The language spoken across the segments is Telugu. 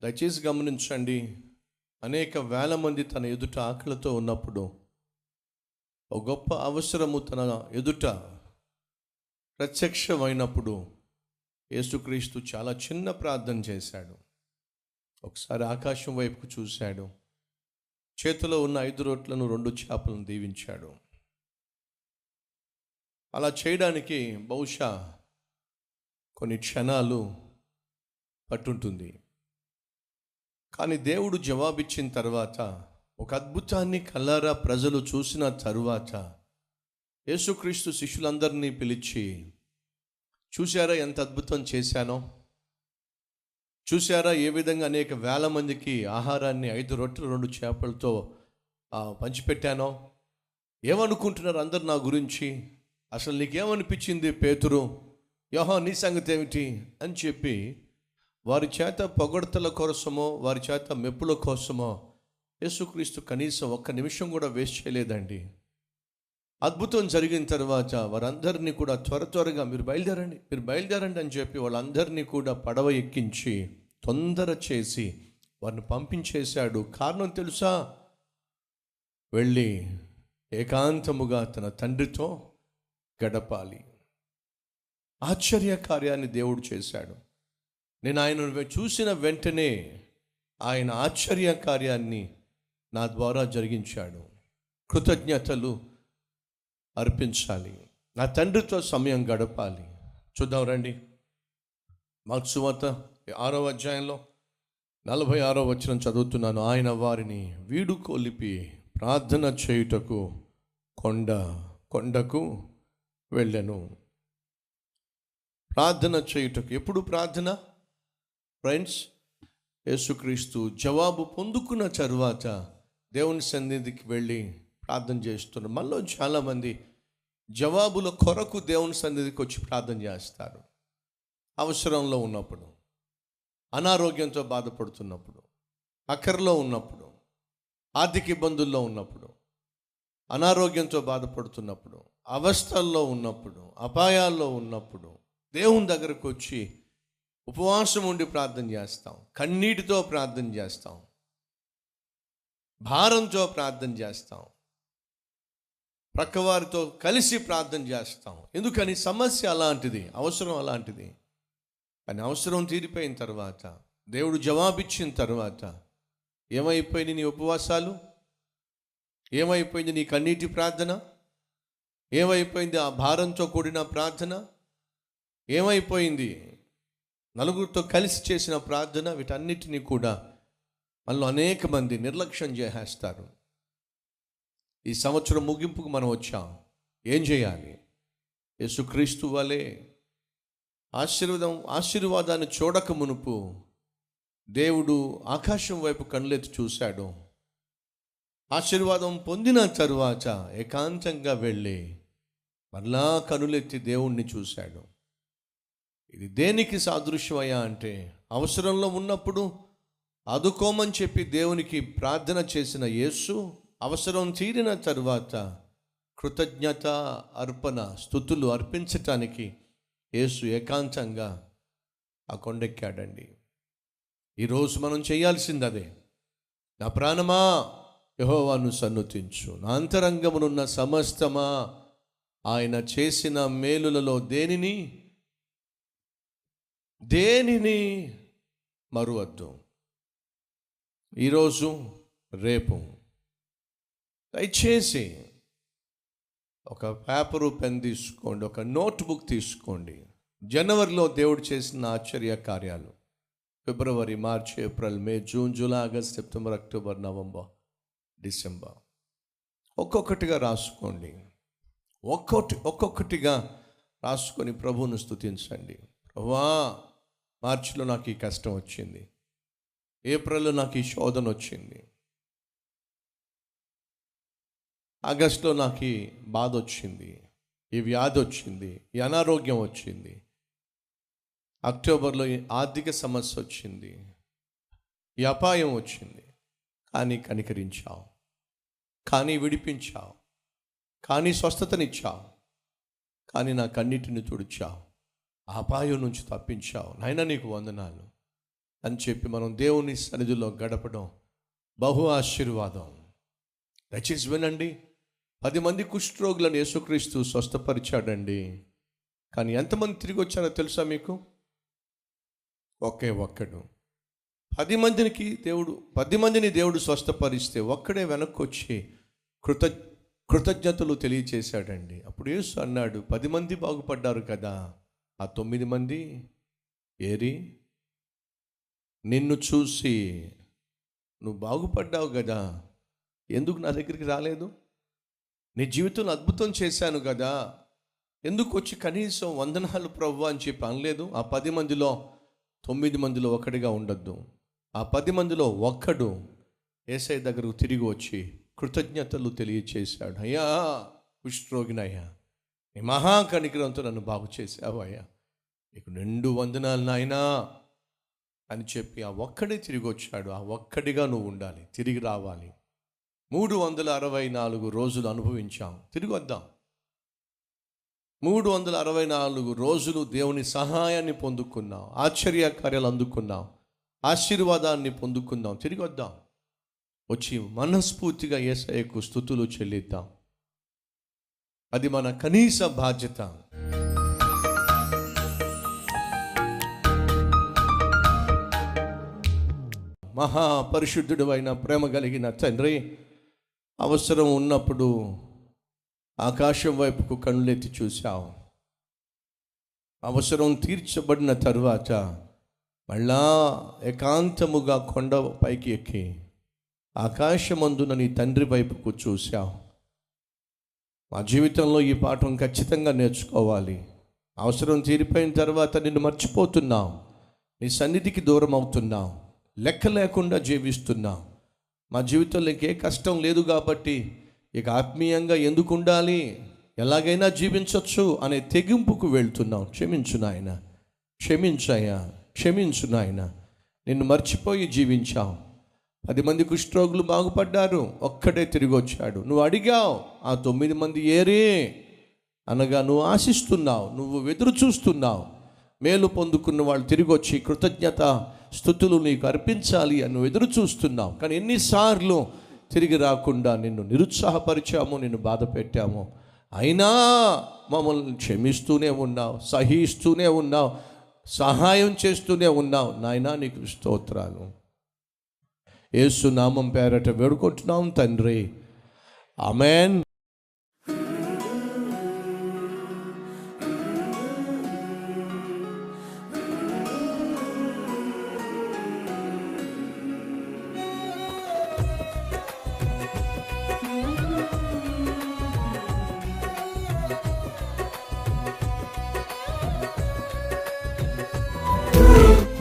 దయచేసి గమనించండి. అనేక వేల మంది తన ఎదుట ఆకలితో ఉన్నప్పుడు, ఒక గొప్ప అవసరము తన ఎదుట ప్రత్యక్షమైనప్పుడు యేసుక్రీస్తు చాలా చిన్న ప్రార్థన చేశాడు. ఒకసారి ఆకాశం వైపుకు చూశాడు. చేతిలో ఉన్న 5 రొట్టెలను 2 చేపలను దీవించాడు. అలా చేయడానికి బహుశా కొన్ని క్షణాలు పట్టుంటుంది. కానీ దేవుడు జవాబిచ్చిన తర్వాత, ఒక అద్భుతాన్ని కల్లారా ప్రజలు చూసిన తరువాత యేసుక్రీస్తు శిష్యులందరినీ పిలిచి, చూశారా ఎంత అద్భుతం చేశానో? చూశారా ఏ విధంగా అనేక వేల మందికి ఆహారాన్ని 5 రొట్టెలు 2 చేపలతో పంచిపెట్టానో? ఏమనుకుంటున్నారు అందరు నా గురించి? అసలు నీకేమనిపించింది పేతురు, యోహాను, నీ సంగతి ఏమిటి అని చెప్పి వారి చేత పొగడ్తల కోసమో వారి చేత మెప్పుల కోసమో యేసుక్రీస్తు కనీసం ఒక్క నిమిషం కూడా వేస్ట్ చేయలేదండి. అద్భుతం జరిగిన తర్వాత వారందరినీ కూడా త్వరగా మీరు బయలుదేరండి అని చెప్పి వాళ్ళందరినీ కూడా పడవ ఎక్కించి తొందర చేసి వారిని పంపించేశాడు. కారణం తెలుసా? వెళ్ళి ఏకాంతముగా తన తండ్రితో గడపాలి. ఆశ్చర్య కార్యాన్ని దేవుడు చేశాడు. నేను ఆయన చూసిన వెంటనే ఆయన ఆశ్చర్య కార్యాన్ని నా ద్వారా జరిగించాడు. కృతజ్ఞతలు అర్పించాలి, నా తండ్రితో సమయం గడపాలి. చూద్దాం రండి. మార్కు సువార్త 6వ అధ్యాయంలో 46వ వచనం చదువుతున్నాను. ఆయన వారిని వీడుకొలిపి ప్రార్థన చేయుటకు కొండకు వెళ్ళెను. ప్రార్థన చేయుటకు. ఎప్పుడు ప్రార్థన ఫ్రెండ్స్? యేసుక్రీస్తు జవాబు పొందుకున్న తరువాత దేవుని సన్నిధికి వెళ్ళి ప్రార్థన చేస్తున్నారు. మనలో చాలామంది జవాబుల కొరకు దేవుని సన్నిధికి వచ్చి ప్రార్థన చేస్తారు. అవసరంలో ఉన్నప్పుడు, అనారోగ్యంతో బాధపడుతున్నప్పుడు, అక్కరలో ఉన్నప్పుడు, ఆర్థిక ఇబ్బందుల్లో ఉన్నప్పుడు, అనారోగ్యంతో బాధపడుతున్నప్పుడు, అవస్థల్లో ఉన్నప్పుడు, అపాయాల్లో ఉన్నప్పుడు దేవుని దగ్గరకు వచ్చి ఉపవాసం ఉండి ప్రార్థన చేస్తాం. కన్నీటితో ప్రార్థన చేస్తాం. భారంతో ప్రార్థన చేస్తాం. ప్రక్కవారితో కలిసి ప్రార్థన చేస్తాం. ఎందుకని? సమస్య అలాంటిది, అవసరం అలాంటిది. కానీ అవసరం తీరిపోయిన తర్వాత, దేవుడు జవాబిచ్చిన తర్వాత ఏమైపోయింది నీ ఉపవాసాలు? ఏమైపోయింది నీ కన్నీటి ప్రార్థన? ఏమైపోయింది ఆ భారంతో కూడిన ప్రార్థన? ఏమైపోయింది నలుగురితో కలిసి చేసిన ప్రార్థన? వీటన్నిటినీ కూడా మనలో అనేక మంది నిర్లక్ష్యం చేసేస్తారు. ఈ సంవత్సరం ముగింపుకు మనం వచ్చాం. ఏం చేయాలి? యేసుక్రీస్తు వలె ఆశీర్వాదాన్ని చూడక మునుపు దేవుడు ఆకాశం వైపు కళ్ళెత్తి చూశాడు. ఆశీర్వాదం పొందిన తరువాత ఏకాంతంగా వెళ్ళి మరలా కనులెత్తి దేవుణ్ణి చూశాడు. ఇది దేనికి సాదృశ్యమయ్యా అంటే, అవసరంలో ఉన్నప్పుడు ఆదుకోమని చెప్పి దేవునికి ప్రార్థన చేసిన యేసు అవసరం తీరిన తరువాత కృతజ్ఞత అర్పణ స్తుతులు అర్పించటానికి యేసు ఏకాంతంగా ఆ కొండెక్కాడండి. ఈరోజు మనం చేయాల్సింది అదే. నా ప్రాణమా యెహోవాను సన్నుతించు, నా అంతరంగమునున్న సమస్తమా ఆయన చేసిన మేలులలో దేనిని మరువద్దు. ఈరోజు రేపు దయచేసి ఒక పేపరు పెన్ తీసుకోండి, ఒక నోట్బుక్ తీసుకోండి. జనవరిలో దేవుడు చేసిన ఆశ్చర్య కార్యాలు, ఫిబ్రవరి, మార్చి, April, May, June, July, August, September, October, November, December ఒక్కొక్కటిగా రాసుకోండి. ఒక్కొక్కటిగా రాసుకొని ప్రభువును స్తుతించండి. ప్రభువా, మార్చిలో నాకు ఈ కష్టం వచ్చింది, ఏప్రిల్లో నాకు ఈ శోధన వచ్చింది, ఆగస్టులో నాకు ఈ బాధ వచ్చింది, ఈ వ్యాధి వచ్చింది, ఈ అనారోగ్యం వచ్చింది, అక్టోబర్లో ఈ ఆర్థిక సమస్య వచ్చింది, ఈ అపాయం వచ్చింది. కానీ కనికరించావు, కానీ విడిపించావు, కానీ స్వస్థతనిచ్చావు, కానీ నా కన్నిటిని తుడిచావు, ఆ అపాయం నుంచి తప్పించావు. నాయనా నీకు వందనాలు. అని చెప్పి మనం దేవుని సన్నిధిలో గడపడం బహు ఆశీర్వాదం. దయచేసి వినండి. 10 మంది కుష్ఠరోగులను యేసుక్రీస్తు స్వస్థపరిచాడండి. కానీ ఎంతమంది తిరిగి వచ్చారో తెలుసా మీకు? ఒకే ఒక్కడు. 10 మందిని దేవుడు స్వస్థపరిస్తే ఒక్కడే వెనక్కి వచ్చి కృతజ్ఞతలు తెలియచేశాడండి. అప్పుడు యేసు అన్నాడు, 10 మంది బాగుపడ్డారు కదా, ఆ 9 మంది ఏరి? నిన్ను చూసి నువ్వు బాగుపడ్డావు కదా, ఎందుకు నా దగ్గరికి రాలేదు? నీ జీవితంలో అద్భుతం చేశాను కదా, ఎందుకు వచ్చి కనీసం వందనాలు ప్రభువా అని చెప్పి అనలేదు? ఆ 10 మందిలో 9 మందిలో ఒకటిగా ఉండొద్దు. ఆ 10 మందిలో ఒక్కడు యేసయ్య దగ్గరకు తిరిగి వచ్చి కృతజ్ఞతలు తెలియచేశాడు. అయ్యా, కుష్ఠరోగినయ్యా, నీ మహాకనికరంతో నన్ను బాగు చేశావు అయ్యా, నీకు 2 వందనాలు నాయనా అని చెప్పి ఆ ఒక్కడే తిరిగి వచ్చాడు. ఆ ఒక్కడిగా నువ్వు ఉండాలి, తిరిగి రావాలి. 364 రోజులు అనుభవించాం, తిరిగి వద్దాం. 364 రోజులు దేవుని సహాయాన్ని పొందుకున్నాం, ఆశ్చర్య కార్యాలు అందుకున్నాం, ఆశీర్వాదాన్ని పొందుకుందాం. తిరిగి వద్దాం, వచ్చి మనస్ఫూర్తిగా యేసయ్యకు స్తుతులు చెల్లిద్దాం. అది మన కనీస బాధ్యత. మహాపరిశుద్ధుడు అయిన ప్రేమ కలిగిన తండ్రి, అవసరం ఉన్నప్పుడు ఆకాశం వైపుకు కళ్ళెత్తి చూశావు. అవసరం తీర్చబడిన తరువాత మళ్ళా ఏకాంతముగా కొండ పైకి ఎక్కి ఆకాశమందున నీ తండ్రి వైపుకు చూశావు. మా జీవితంలో ఈ పాఠం ఖచ్చితంగా నేర్చుకోవాలి. అవసరం తీరిపోయిన తర్వాత నిన్ను మర్చిపోతున్నావు, నీ సన్నిధికి దూరం అవుతున్నావు, లెక్క లేకుండా జీవిస్తున్నావు. మా జీవితంలో ఇంకే కష్టం లేదు కాబట్టి ఇక ఆత్మీయంగా ఎందుకు ఉండాలి, ఎలాగైనా జీవించవచ్చు అనే తెగింపుకు వెళ్తున్నాం. క్షమించు నాయన, క్షమించయ్యా, క్షమించు నాయన. నిన్ను మర్చిపోయి జీవించావు. 10 మంది కుష్ఠరోగులు బాగుపడ్డారు, ఒక్కడే తిరిగి వచ్చాడు. నువ్వు అడిగావు, ఆ 9 మంది ఏరే అనగా నువ్వు ఆశిస్తున్నావు, నువ్వు ఎదురు చూస్తున్నావు. మేలు పొందుకున్న వాళ్ళు తిరిగి వచ్చి కృతజ్ఞత స్తుతులు నీకు అర్పించాలి అని నువ్వు ఎదురు చూస్తున్నావు. కానీ ఎన్నిసార్లు తిరిగి రాకుండా నిన్ను నిరుత్సాహపరిచాము, నిన్ను బాధ పెట్టాము. అయినా మమ్మల్ని క్షమిస్తూనే ఉన్నావు, సహిస్తూనే ఉన్నావు, సహాయం చేస్తూనే ఉన్నావు. నాయనా నీకు స్తోత్రాలు. యేసు నామం పేరట వేడుకుంటున్నాం తండ్రి, ఆమేన్.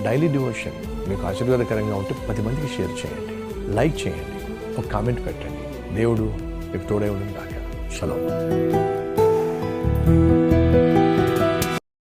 డైలీ డివోషన్ మీకు ఆశీర్వాదకరంగా ఉంటే 10 మందికి షేర్ చేయండి, లైక్ చేయండి, ఒక కామెంట్ పెట్టండి. దేవుడు మీకు తోడే ఉండి. షలోమ్.